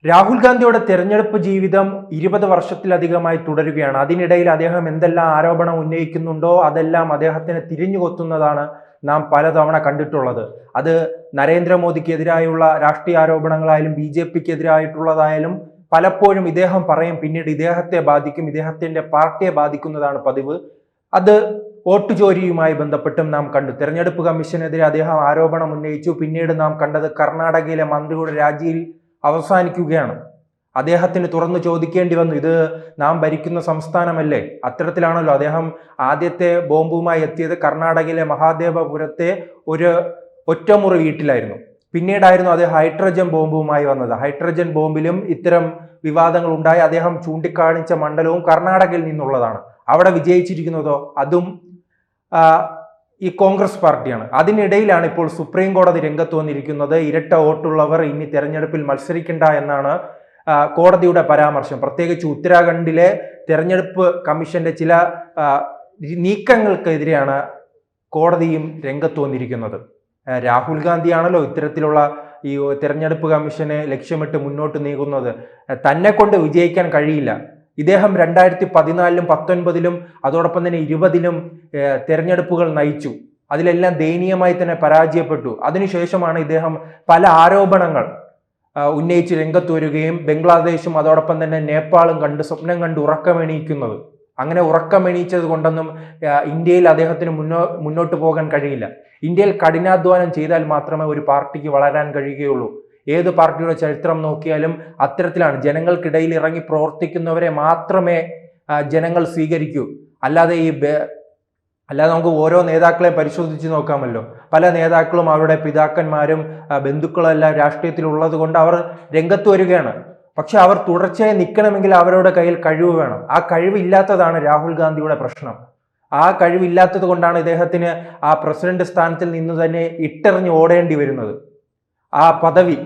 രാഹുൽ ഗാന്ധിയുടെ തെരഞ്ഞെടുപ്പ് ജീവിതം 20 വർഷത്തിലധികമായി തുടരുകയാണ്. അതിനിടയിൽ അദ്ദേഹം എന്തെല്ലാം ആരോപണം ഉന്നയിക്കുന്നുണ്ടോ അതെല്ലാം അദ്ദേഹത്തിന് തിരിഞ്ഞുകൊത്തുന്നതാണ് നാം പലതവണ കണ്ടിട്ടുള്ളത്. അത് നരേന്ദ്രമോദിക്കെതിരായുള്ള രാഷ്ട്രീയ ആരോപണങ്ങളായാലും BJPക്കെതിരായിട്ടുള്ളതായാലും പലപ്പോഴും ഇദ്ദേഹം പറയും, പിന്നീട് ഇദ്ദേഹത്തെ ബാധിക്കും, ഇദ്ദേഹത്തിന്റെ പാർട്ടിയെ ബാധിക്കുന്നതാണ് പതിവ്. അത് വോട്ട് ചോരിയുമായി ബന്ധപ്പെട്ടും നാം കണ്ടു. തെരഞ്ഞെടുപ്പ് കമ്മീഷനെതിരെ അദ്ദേഹം ആരോപണം ഉന്നയിച്ചു. പിന്നീട് നാം കണ്ടത് കർണാടകയിലെ മന്ത്രിയുടെ രാജിയിൽ അവസാനിക്കുകയാണ്. അദ്ദേഹത്തിന് തുറന്നു ചോദിക്കേണ്ടി വന്നു, ഇത് നാം ഭരിക്കുന്ന സംസ്ഥാനമല്ലേ? അത്തരത്തിലാണല്ലോ അദ്ദേഹം ആദ്യത്തെ ബോംബുമായി എത്തിയത് കർണാടകയിലെ മഹാദേവപുരത്തെ ഒരു ഒറ്റമുറി വീട്ടിലായിരുന്നു. പിന്നീടായിരുന്നു അത് ഹൈഡ്രജൻ ബോംബുമായി വന്നത്. ഹൈഡ്രജൻ ബോംബിലും ഇത്തരം വിവാദങ്ങൾ ഉണ്ടായി. അദ്ദേഹം ചൂണ്ടിക്കാണിച്ച മണ്ഡലവും കർണാടകയിൽ നിന്നുള്ളതാണ്. അവിടെ വിജയിച്ചിരിക്കുന്നതോ അതും ഈ കോൺഗ്രസ് പാർട്ടിയാണ്. അതിനിടയിലാണ് ഇപ്പോൾ സുപ്രീം കോടതി രംഗത്ത് വന്നിരിക്കുന്നത്. ഇരട്ട വോട്ടുള്ളവർ ഇനി തെരഞ്ഞെടുപ്പിൽ മത്സരിക്കണ്ട എന്നാണ് കോടതിയുടെ പരാമർശം. പ്രത്യേകിച്ച് ഉത്തരാഖണ്ഡിലെ തെരഞ്ഞെടുപ്പ് കമ്മീഷന്റെ ചില നീക്കങ്ങൾക്കെതിരെയാണ് കോടതിയും രംഗത്ത് വന്നിരിക്കുന്നത്. രാഹുൽ ഗാന്ധിയാണല്ലോ ഇത്തരത്തിലുള്ള ഈ തെരഞ്ഞെടുപ്പ് കമ്മീഷനെ ലക്ഷ്യമിട്ട് മുന്നോട്ട് നീങ്ങുന്നത്. തന്നെ കൊണ്ട് വിജയിക്കാൻ കഴിയില്ല. ഇദ്ദേഹം 2014-ലും 2019-ലും അതോടൊപ്പം തന്നെ 2020-ലും തെരഞ്ഞെടുപ്പുകൾ നയിച്ചു. അതിലെല്ലാം ദയനീയമായി തന്നെ പരാജയപ്പെട്ടു. അതിനുശേഷമാണ് ഇദ്ദേഹം പല ആരോപണങ്ങൾ ഉന്നയിച്ച് രംഗത്ത് വരികയും ബംഗ്ലാദേശും അതോടൊപ്പം തന്നെ നേപ്പാളും സ്വപ്നം കണ്ട് ഉറക്കമെണീക്കുന്നത്. അങ്ങനെ ഉറക്കമെണീച്ചത് കൊണ്ടൊന്നും ഇന്ത്യയിൽ അദ്ദേഹത്തിന് മുന്നോട്ട് പോകാൻ കഴിയില്ല. ഇന്ത്യയിൽ കഠിനാധ്വാനം ചെയ്താൽ മാത്രമേ ഒരു പാർട്ടിക്ക് വളരാൻ കഴിയുകയുള്ളൂ. ഏത് പാർട്ടിയുടെ ചരിത്രം നോക്കിയാലും അത്തരത്തിലാണ്. ജനങ്ങൾക്കിടയിൽ ഇറങ്ങി പ്രവർത്തിക്കുന്നവരെ മാത്രമേ ജനങ്ങൾ സ്വീകരിക്കൂ. അല്ലാതെ നമുക്ക് ഓരോ നേതാക്കളെ പരിശോധിച്ച് നോക്കാമല്ലോ. പല നേതാക്കളും അവരുടെ പിതാക്കന്മാരും ബന്ധുക്കളും എല്ലാം രാഷ്ട്രീയത്തിലുള്ളത് കൊണ്ട് അവർ രംഗത്ത് വരികയാണ്. പക്ഷെ അവർ തുടർച്ചയായി നിൽക്കണമെങ്കിൽ അവരുടെ കയ്യിൽ കഴിവ് വേണം. ആ കഴിവില്ലാത്തതാണ് രാഹുൽ ഗാന്ധിയുടെ പ്രശ്നം. ആ കഴിവില്ലാത്തത് കൊണ്ടാണ് ഇദ്ദേഹത്തിന് ആ പ്രസിഡന്റ് സ്ഥാനത്തിൽ നിന്ന് തന്നെ ഇട്ടെറിഞ്ഞ് ഓടേണ്ടി വരുന്നത്, ആ പദവി.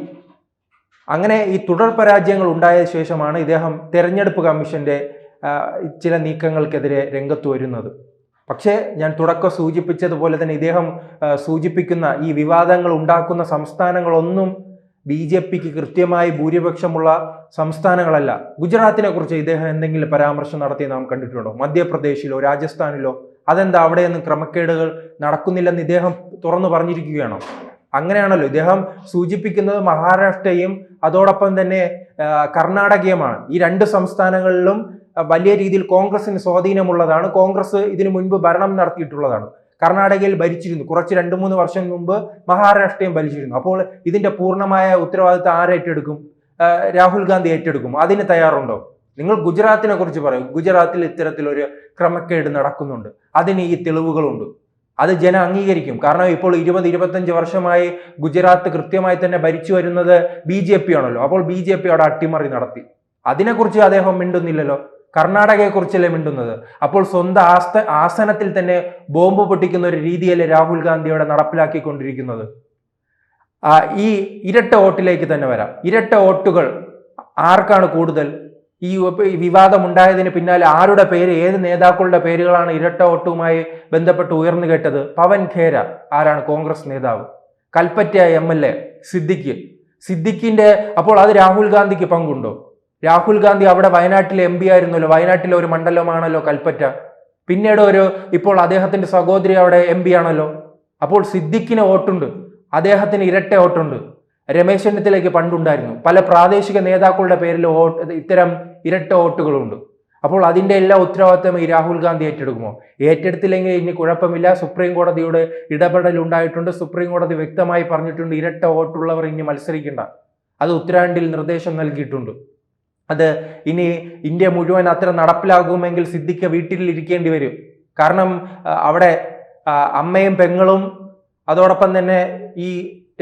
അങ്ങനെ ഈ തുടർ പരാജയങ്ങൾ ഉണ്ടായ ശേഷമാണ് ഇദ്ദേഹം തെരഞ്ഞെടുപ്പ് കമ്മീഷന്റെ ചില നീക്കങ്ങൾക്കെതിരെ രംഗത്ത് വരുന്നത്. പക്ഷേ ഞാൻ തുടക്കം സൂചിപ്പിച്ചതുപോലെ തന്നെ ഇദ്ദേഹം സൂചിപ്പിക്കുന്ന ഈ വിവാദങ്ങൾ ഉണ്ടാക്കുന്ന സംസ്ഥാനങ്ങളൊന്നും BJPക്ക് കൃത്യമായി ഭൂരിപക്ഷമുള്ള സംസ്ഥാനങ്ങളല്ല. ഗുജറാത്തിനെ കുറിച്ച് ഇദ്ദേഹം എന്തെങ്കിലും പരാമർശം നടത്തി നാം കണ്ടിട്ടുണ്ടോ? മധ്യപ്രദേശിലോ രാജസ്ഥാനിലോ? അതെന്താ അവിടെയൊന്നും ക്രമക്കേടുകൾ നടക്കുന്നില്ലെന്ന് ഇദ്ദേഹം തുറന്നു പറഞ്ഞിരിക്കുകയാണോ? അങ്ങനെയാണല്ലോ ഇദ്ദേഹം സൂചിപ്പിക്കുന്നത്. മഹാരാഷ്ട്രയും അതോടൊപ്പം തന്നെ കർണാടകയുമാണ്. ഈ രണ്ട് സംസ്ഥാനങ്ങളിലും വലിയ രീതിയിൽ കോൺഗ്രസിന് സ്വാധീനമുള്ളതാണ്. കോൺഗ്രസ് ഇതിനു മുൻപ് ഭരണം നടത്തിയിട്ടുള്ളതാണ്. കർണാടകയിൽ ഭരിച്ചിരുന്നു. കുറച്ച് 2-3 വർഷം മുമ്പ് മഹാരാഷ്ട്രയും ഭരിച്ചിരുന്നു. അപ്പോൾ ഇതിന്റെ പൂർണ്ണമായ ഉത്തരവാദിത്തം ആരേറ്റെടുക്കും? രാഹുൽ ഗാന്ധി ഏറ്റെടുക്കും. അതിന് തയ്യാറുണ്ടോ? നിങ്ങൾ ഗുജറാത്തിനെ കുറിച്ച് പറയും. ഗുജറാത്തിൽ ഇത്തരത്തിലൊരു ക്രമക്കേട് നടക്കുന്നുണ്ട്, അതിന് ഈ തെളിവുകളുണ്ട്. അത് ജനം അംഗീകരിക്കും. കാരണം ഇപ്പോൾ 20-25 വർഷമായി ഗുജറാത്ത് കൃത്യമായി തന്നെ ഭരിച്ചു വരുന്നത് BJP ആണല്ലോ. അപ്പോൾ BJP അവിടെ അട്ടിമറി നടത്തി. അതിനെക്കുറിച്ച് അദ്ദേഹം മിണ്ടുന്നില്ലല്ലോ. കർണാടകയെ കുറിച്ചല്ലേ മിണ്ടുന്നത്. അപ്പോൾ സ്വന്തം ആസനത്തിൽ തന്നെ ബോംബ് പൊട്ടിക്കുന്ന ഒരു രീതിയല്ലേ രാഹുൽ ഗാന്ധിയോടെ നടപ്പിലാക്കിക്കൊണ്ടിരിക്കുന്നത്. ഈ ഇരട്ട വോട്ടിലേക്ക് തന്നെ വരാം. ഇരട്ട വോട്ടുകൾ ആർക്കാണ് കൂടുതൽ? ഈ വിവാദം ഉണ്ടായതിന് പിന്നാലെ ആരുടെ പേര്, ഏത് നേതാക്കളുടെ പേരുകളാണ് ഇരട്ട വോട്ടുമായി ബന്ധപ്പെട്ട് ഉയർന്നു കേട്ടത്? പവൻ ഖേര ആരാണ്? കോൺഗ്രസ് നേതാവ്. കൽപ്പറ്റ MLA സിദ്ദിഖിന്റെ അപ്പോൾ അത് രാഹുൽ ഗാന്ധിക്ക് പങ്കുണ്ടോ? രാഹുൽ ഗാന്ധി അവിടെ വയനാട്ടിലെ MP ആയിരുന്നല്ലോ. വയനാട്ടിലെ ഒരു മണ്ഡലമാണല്ലോ കൽപ്പറ്റ. പിന്നീട് ഇപ്പോൾ അദ്ദേഹത്തിന്റെ സഹോദരി അവിടെ MP ആണല്ലോ. അപ്പോൾ സിദ്ദിഖിന് വോട്ടുണ്ട്, അദ്ദേഹത്തിന് ഇരട്ട വോട്ടുണ്ട്. രമേശ് ചെന്നിത്തലയ്ക്ക് പണ്ടുണ്ടായിരുന്നു. പല പ്രാദേശിക നേതാക്കളുടെ പേരിൽ ഇത്തരം ഇരട്ട വോട്ടുകളുണ്ട്. അപ്പോൾ അതിന്റെ എല്ലാ ഉത്തരവാദിത്തം ഈ രാഹുൽ ഗാന്ധി ഏറ്റെടുക്കുമോ? ഏറ്റെടുത്തില്ലെങ്കിൽ ഇനി കുഴപ്പമില്ല. സുപ്രീം കോടതിയുടെ ഇടപെടൽ ഉണ്ടായിട്ടുണ്ട്. സുപ്രീം കോടതി വ്യക്തമായി പറഞ്ഞിട്ടുണ്ട് ഇരട്ട വോട്ടുള്ളവർ ഇനി മത്സരിക്കേണ്ട. അത് ഉത്തരാഖണ്ഡിൽ നിർദ്ദേശം നൽകിയിട്ടുണ്ട്. അത് ഇനി ഇന്ത്യ മുഴുവൻ അത്തരം നടപ്പിലാകുമെങ്കിൽ സിദ്ദിഖ് വീട്ടിൽ ഇരിക്കേണ്ടി വരും. കാരണം അവിടെ അമ്മയും പെങ്ങളും അതോടൊപ്പം തന്നെ ഈ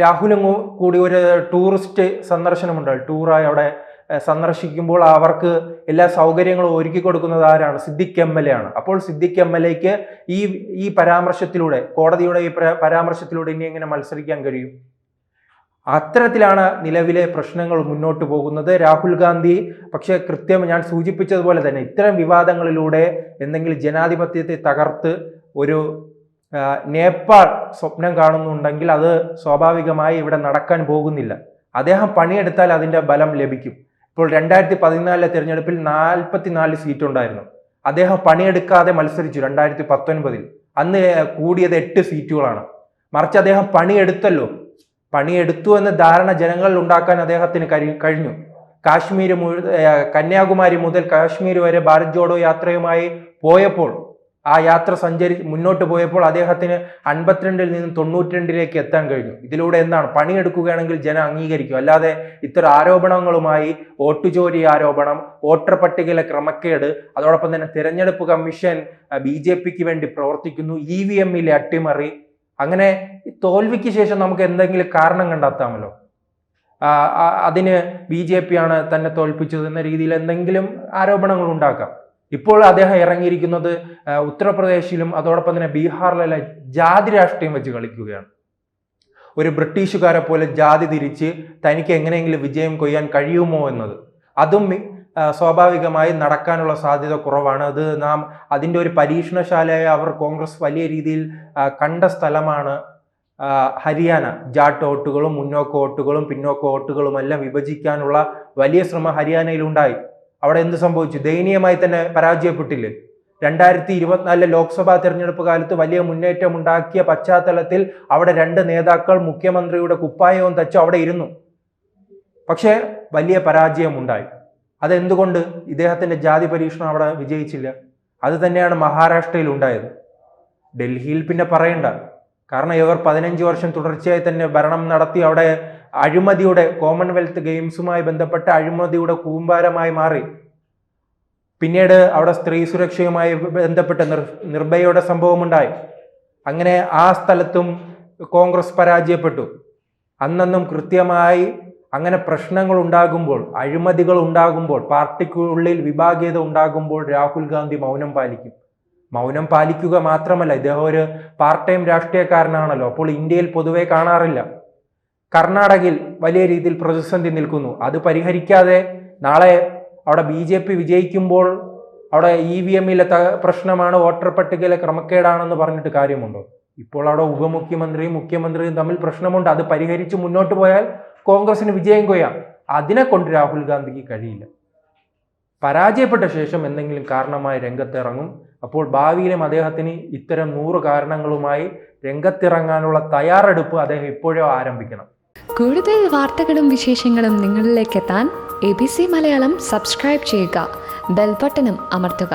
രാഹുലും കൂടി ഒരു ടൂറിസ്റ്റ് സന്ദർശനമുണ്ട്. ടൂറായി അവിടെ സന്ദർശിക്കുമ്പോൾ അവർക്ക് എല്ലാ സൗകര്യങ്ങളും ഒരുക്കി കൊടുക്കുന്നത് ആരാണ്? സിദ്ദിഖ് MLA ആണ്. അപ്പോൾ സിദ്ദിഖ് MLAക്ക് ഈ പരാമർശത്തിലൂടെ, കോടതിയുടെ ഈ പരാമർശത്തിലൂടെ ഇനി എങ്ങനെ മത്സരിക്കാൻ കഴിയും? അത്തരത്തിലാണ് നിലവിലെ പ്രശ്നങ്ങൾ മുന്നോട്ട് പോകുന്നത്. രാഹുൽ ഗാന്ധി പക്ഷെ ഞാൻ സൂചിപ്പിച്ചതുപോലെ തന്നെ ഇത്തരം വിവാദങ്ങളിലൂടെ എന്തെങ്കിലും ജനാധിപത്യത്തെ തകർത്ത് ഒരു നേപ്പാൾ സ്വപ്നം കാണുന്നുണ്ടെങ്കിൽ അത് സ്വാഭാവികമായി ഇവിടെ നടക്കാൻ പോകുന്നില്ല. അദ്ദേഹം പണിയെടുത്താൽ അതിൻ്റെ ബലം ലഭിക്കും. ഇപ്പോൾ 2014 തിരഞ്ഞെടുപ്പിൽ 44 സീറ്റ് ഉണ്ടായിരുന്നു. അദ്ദേഹം പണിയെടുക്കാതെ മത്സരിച്ചു 2019. അന്ന് കൂടിയത് 8 സീറ്റുകളാണ്. മറിച്ച് അദ്ദേഹം പണിയെടുത്തു എന്ന ധാരണ ജനങ്ങളിൽ ഉണ്ടാക്കാൻ അദ്ദേഹത്തിന് കഴിഞ്ഞു. കന്യാകുമാരി മുതൽ കാശ്മീർ വരെ ഭാരത് ജോഡോ യാത്രയുമായി പോയപ്പോൾ, ആ യാത്ര മുന്നോട്ട് പോയപ്പോൾ അദ്ദേഹത്തിന് 52 നിന്ന് 92 എത്താൻ കഴിഞ്ഞു. ഇതിലൂടെ എന്താണ്? പണിയെടുക്കുകയാണെങ്കിൽ ജനം അംഗീകരിക്കും. അല്ലാതെ ഇത്തരം ആരോപണങ്ങളുമായി വോട്ടുചോരി ആരോപണം, വോട്ടർ പട്ടികയിലെ ക്രമക്കേട്, അതോടൊപ്പം തന്നെ തിരഞ്ഞെടുപ്പ് കമ്മീഷൻ BJPക്ക് വേണ്ടി പ്രവർത്തിക്കുന്നു, EVMയിലെ അട്ടിമറി, അങ്ങനെ തോൽവിക്ക് ശേഷം നമുക്ക് എന്തെങ്കിലും കാരണം കണ്ടെത്താമല്ലോ. അതിന് BJP ആണ് തന്നെ തോൽപ്പിച്ചത് എന്ന രീതിയിൽ എന്തെങ്കിലും ആരോപണങ്ങൾ ഉണ്ടാക്കാം. ഇപ്പോൾ അദ്ദേഹം ഇറങ്ങിയിരിക്കുന്നത് ഉത്തർപ്രദേശിലും അതോടൊപ്പം തന്നെ ബീഹാറിലെല്ലാം ജാതി രാഷ്ട്രീയം വെച്ച് കളിക്കുകയാണ്. ഒരു ബ്രിട്ടീഷുകാരെ പോലെ ജാതി തിരിച്ച് തനിക്ക് എങ്ങനെയെങ്കിലും വിജയം കൊയ്യാൻ കഴിയുമോ എന്നത്, അതും സ്വാഭാവികമായി നടക്കാനുള്ള സാധ്യത കുറവാണ്. അതിൻ്റെ ഒരു പരീക്ഷണശാലയായി അവർ കോൺഗ്രസ് വലിയ രീതിയിൽ കണ്ട സ്ഥലമാണ് ഹരിയാന. ജാട്ട് വോട്ടുകളും മുന്നോക്ക വോട്ടുകളും പിന്നോക്ക വോട്ടുകളും എല്ലാം വിഭജിക്കാനുള്ള വലിയ ശ്രമം ഹരിയാനയിലുണ്ടായി. അവിടെ എന്ത് സംഭവിച്ചു? ദയനീയമായി തന്നെ പരാജയപ്പെട്ടില്ലേ? 2024 ലോക്സഭാ തെരഞ്ഞെടുപ്പ് കാലത്ത് വലിയ മുന്നേറ്റം ഉണ്ടാക്കിയ പശ്ചാത്തലത്തിൽ അവിടെ 2 നേതാക്കൾ മുഖ്യമന്ത്രിയുടെ കുപ്പായവും തച്ചു അവിടെ ഇരുന്നു. പക്ഷേ വലിയ പരാജയമുണ്ടായി. അതെന്തുകൊണ്ട്? ഇദ്ദേഹത്തിന്റെ ജാതി പരീക്ഷണം അവിടെ വിജയിച്ചില്ല. അത് തന്നെയാണ് മഹാരാഷ്ട്രയിൽ ഉണ്ടായത്. ഡൽഹിയിൽ പിന്നെ പറയണ്ട. കാരണം ഇവർ 15 വർഷം തുടർച്ചയായി തന്നെ ഭരണം നടത്തി അവിടെ അഴിമതിയുടെ, കോമൺവെൽത്ത് ഗെയിംസുമായി ബന്ധപ്പെട്ട അഴിമതിയുടെ കൂമ്പാരമായി മാറി. പിന്നീട് അവിടെ സ്ത്രീ സുരക്ഷയുമായി ബന്ധപ്പെട്ട നിർഭയയുടെ സംഭവമുണ്ടായി. അങ്ങനെ ആ സ്ഥലത്തും കോൺഗ്രസ് പരാജയപ്പെട്ടു. അന്നും കൃത്യമായി അങ്ങനെ പ്രശ്നങ്ങൾ ഉണ്ടാകുമ്പോൾ, അഴിമതികൾ ഉണ്ടാകുമ്പോൾ, പാർട്ടിക്കുള്ളിൽ വിഭാഗീയത ഉണ്ടാകുമ്പോൾ രാഹുൽ ഗാന്ധി മൗനം പാലിക്കും. മൗനം പാലിക്കുക മാത്രമല്ല, ഇദ്ദേഹം ഒരു പാർട്ട് ടൈം രാഷ്ട്രീയക്കാരനാണല്ലോ. അപ്പോൾ ഇന്ത്യയിൽ പൊതുവെ കാണാറില്ല. കർണാടകയിൽ വലിയ രീതിയിൽ പ്രതിസന്ധി നിൽക്കുന്നു. അത് പരിഹരിക്കാതെ നാളെ അവിടെ BJP വിജയിക്കുമ്പോൾ അവിടെ EVMയിലെ പ്രശ്നമാണ്, വോട്ടർ പട്ടികയിലെ ക്രമക്കേടാണെന്ന് പറഞ്ഞിട്ട് കാര്യമുണ്ടോ? ഇപ്പോൾ അവിടെ ഉപമുഖ്യമന്ത്രിയും മുഖ്യമന്ത്രിയും തമ്മിൽ പ്രശ്നമുണ്ട്. അത് പരിഹരിച്ച് മുന്നോട്ട് പോയാൽ കോൺഗ്രസിന് വിജയം കൊയ്യാം. അതിനെ കൊണ്ട് രാഹുൽ ഗാന്ധിക്ക് കഴിയില്ല. പരാജയപ്പെട്ട ശേഷം എന്തെങ്കിലും കാരണമായി രംഗത്തിറങ്ങും. അപ്പോൾ ഭാവിയിലും അദ്ദേഹത്തിന് ഇത്തരം 100 കാരണങ്ങളുമായി രംഗത്തിറങ്ങാനുള്ള തയ്യാറെടുപ്പ് അദ്ദേഹം ഇപ്പോഴോ ആരംഭിക്കണം. കൂടുതൽ വാർത്തകളും വിശേഷങ്ങളും നിങ്ങളിലേക്ക് എത്താൻ ABC മലയാളം സബ്സ്ക്രൈബ് ചെയ്യുക, ബെൽ ബട്ടണും അമർത്തുക.